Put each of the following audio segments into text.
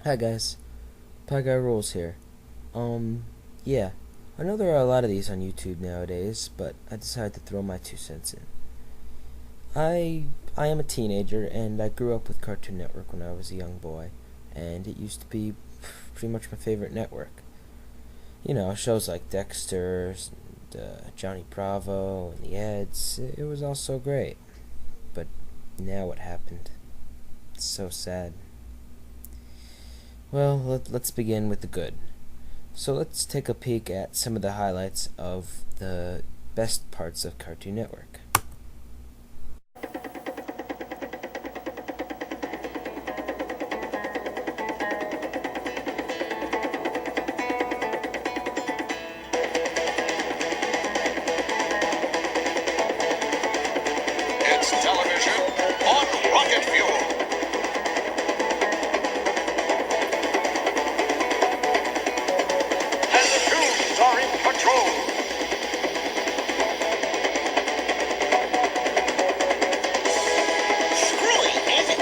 Hi guys, Pie Guy Rules here. Yeah, I know there are a lot of these on YouTube nowadays, but I decided to throw my 2 cents in. I am a teenager, and I grew up with Cartoon Network when I was a young boy, and it used to be pretty much my favorite network. You know, shows like Dexter, and, Johnny Bravo, and the Eds. It was all so great. But now what happened? It's so sad. Well, let's begin with the good. So let's take a peek at some of the highlights of the best parts of Cartoon Network. It's television on rocket fuel. And the tunes are in control. Screwy, is it?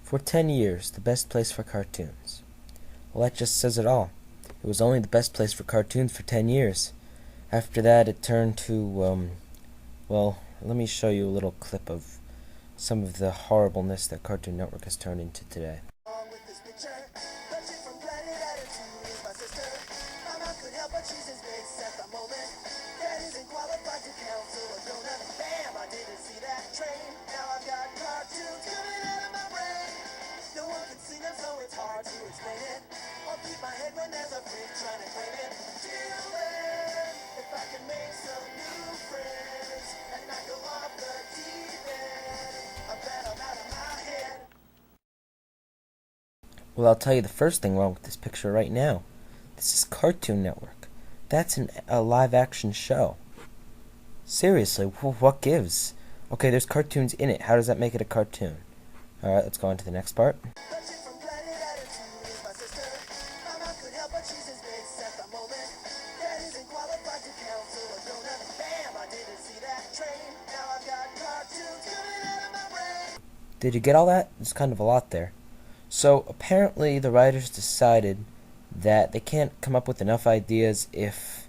For 10 years, the best place for cartoons. Well, that just says it all. It was only the best place for cartoons for 10 years. After that, it turned to, well, let me show you a little clip of some of the horribleness that Cartoon Network has turned into today. With this picture, but she's from planet attitude is my sister. Mama could help, but she's his big at the moment. Dad isn't qualified to counsel a donut. Bam! I didn't see that train. Now I've got cartoons coming out of my brain. No one can see them, so it's hard to explain it. I'll keep my head when there's a freak trying to claim it. Till then, if I can make some new friends and not go off the deep end, I'm glad I'm out of my head. Well, I'll tell you the first thing wrong with this picture right now. This is Cartoon Network. That's a live-action show. Seriously, what gives? Okay, there's cartoons in it. How does that make it a cartoon? Alright, let's go on to the next part. But she's from planet attitude is my sister. Mama could help, but she's his big at the moment. Dad isn't qualified to counsel a donut. Bam! I didn't see that train. Now I've got cartoons coming out of my brain. Did you get all that? There's kind of a lot there. So, apparently the writers decided that they can't come up with enough ideas if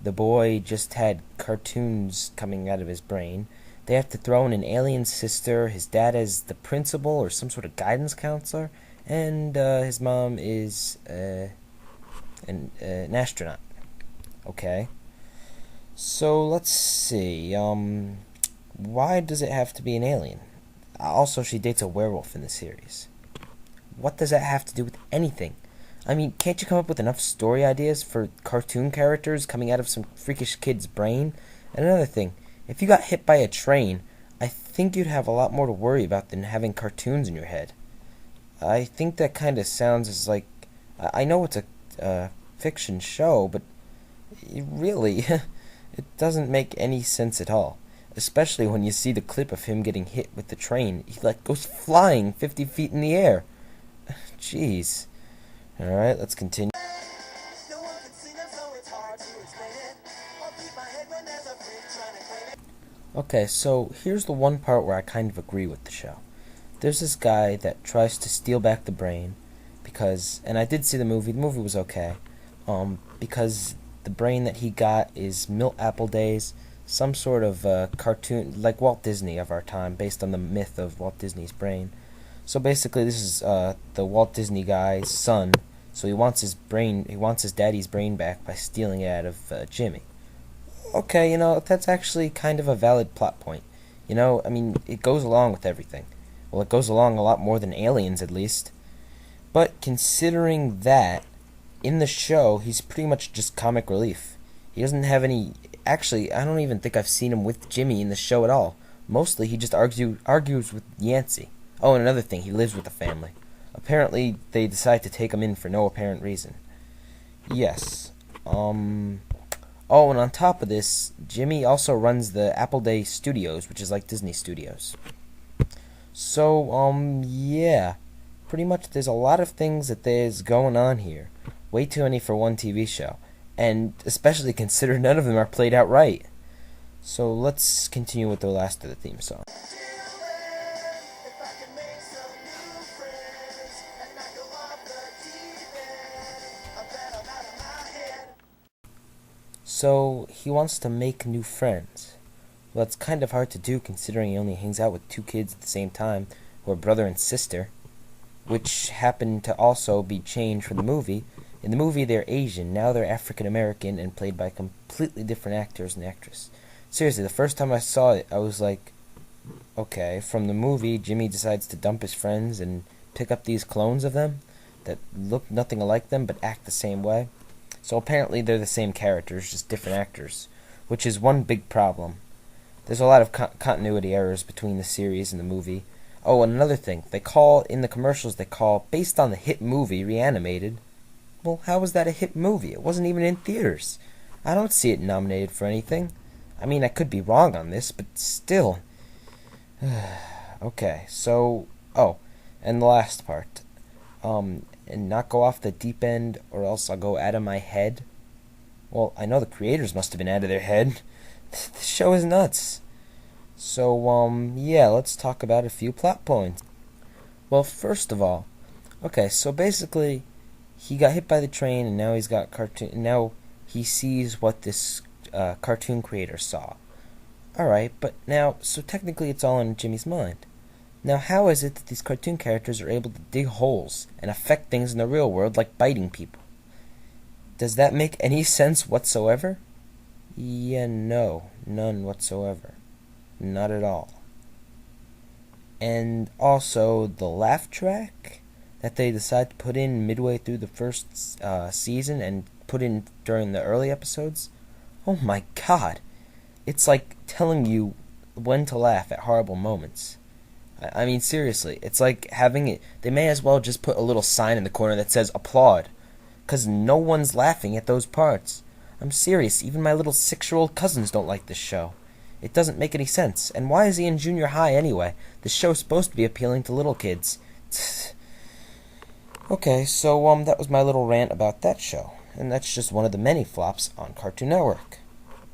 the boy just had cartoons coming out of his brain. They have to throw in an alien sister, his dad is the principal or some sort of guidance counselor, and his mom is an astronaut. Okay. So, let's see. Why does it have to be an alien? Also, she dates a werewolf in the series. What does that have to do with anything? I mean, can't you come up with enough story ideas for cartoon characters coming out of some freakish kid's brain? And another thing, if you got hit by a train, I think you'd have a lot more to worry about than having cartoons in your head. I think that kind of sounds as like... I know it's a fiction show, but really, it doesn't make any sense at all. Especially when you see the clip of him getting hit with the train. He, goes flying 50 feet in the air. Jeez. Alright, let's continue. No one can see them, so it's hard to explain it. I'll keep my head when there's a freak trying to claim it. Okay, so here's the one part where I kind of agree with the show. There's this guy that tries to steal back the brain because, and I did see the movie was okay, because the brain that he got is Milt Appleday's, some sort of cartoon, like Walt Disney of our time, based on the myth of Walt Disney's brain. So basically, this is the Walt Disney guy's son. So he wants his daddy's brain back by stealing it out of Jimmy. Okay, that's actually kind of a valid plot point. I mean, it goes along with everything. Well, it goes along a lot more than Aliens, at least. But considering that, in the show, he's pretty much just comic relief. He doesn't have any... Actually, I don't even think I've seen him with Jimmy in the show at all. Mostly, he just argues with Yancey. Oh, and another thing, he lives with a family. Apparently, they decide to take him in for no apparent reason. Yes, Oh, and on top of this, Jimmy also runs the Appleday Studios, which is like Disney Studios. So, yeah. Pretty much there's a lot of things that there's going on here. Way too many for one TV show. And especially consider none of them are played out right. So let's continue with the last of the theme song. If I can make some new friends and not go off the deep end, I'm glad I'm out of my head. So he wants to make new friends. Well, it's kind of hard to do considering he only hangs out with two kids at the same time, who are brother and sister, which happen to also be changed from the movie. In the movie, they're Asian. Now they're African American and played by completely different actors and actresses. Seriously, the first time I saw it, I was like, okay, from the movie, Jimmy decides to dump his friends and pick up these clones of them that look nothing alike them but act the same way. So apparently they're the same characters, just different actors, which is one big problem. There's a lot of continuity errors between the series and the movie. Oh, and another thing, in the commercials, based on the hit movie, Reanimated. Well, how was that a hit movie? It wasn't even in theaters. I don't see it nominated for anything. I mean, I could be wrong on this, but still. Okay, so, and the last part. And not go off the deep end, or else I'll go out of my head. Well, I know the creators must have been out of their head. The show is nuts. So, yeah, let's talk about a few plot points. Well, first of all, okay, so basically, he got hit by the train, and now he's got now he sees what this cartoon creator saw. Alright, but now, so technically it's all in Jimmy's mind. Now, how is it that these cartoon characters are able to dig holes and affect things in the real world like biting people? Does that make any sense whatsoever? Yeah, no, none whatsoever. Not at all. And also, the laugh track that they decide to put in midway through the first season and put in during the early episodes. Oh my god. It's like telling you when to laugh at horrible moments. I mean, seriously, it's like having it. They may as well just put a little sign in the corner that says applaud, because no one's laughing at those parts. I'm serious, even my little 6-year-old cousins don't like this show. It doesn't make any sense. And why is he in junior high anyway? The show's supposed to be appealing to little kids. Okay, so that was my little rant about that show. And that's just one of the many flops on Cartoon Network.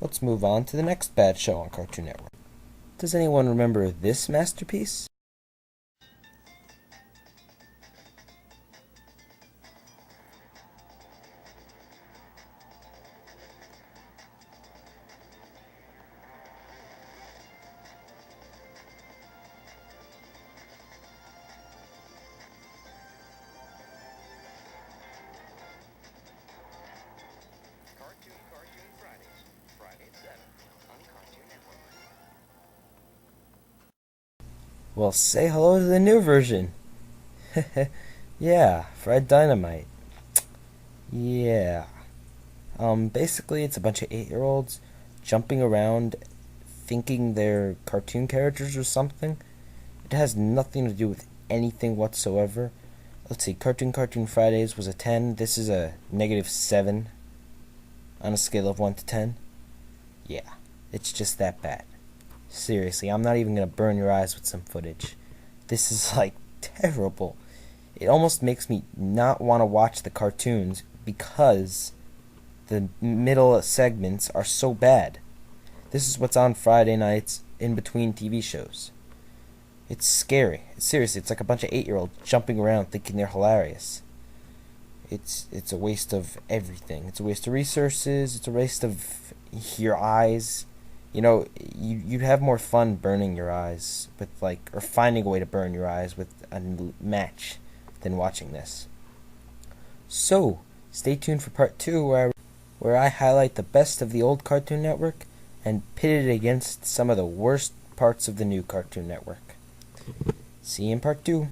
Let's move on to the next bad show on Cartoon Network. Does anyone remember this masterpiece? Cartoon Fridays. Friday at 7 on Cartoon Network. Well, say hello to the new version. Yeah, Fried Dynamite. Yeah. Basically, it's a bunch of 8-year-olds jumping around thinking they're cartoon characters or something. It has nothing to do with anything whatsoever. Let's see, Cartoon Fridays was a 10. This is a -7 on a scale of 1 to 10. Yeah, it's just that bad. Seriously, I'm not even going to burn your eyes with some footage. This is, like, terrible. It almost makes me not want to watch the cartoons because the middle segments are so bad. This is what's on Friday nights in between TV shows. It's scary. Seriously, it's like a bunch of 8-year-olds jumping around thinking they're hilarious. It's a waste of everything. It's a waste of resources. It's a waste of your eyes. You know, you'd have more fun burning your eyes with, like, or finding a way to burn your eyes with a match than watching this. So, stay tuned for part 2 where I highlight the best of the old Cartoon Network and pit it against some of the worst parts of the new Cartoon Network. See you in part 2.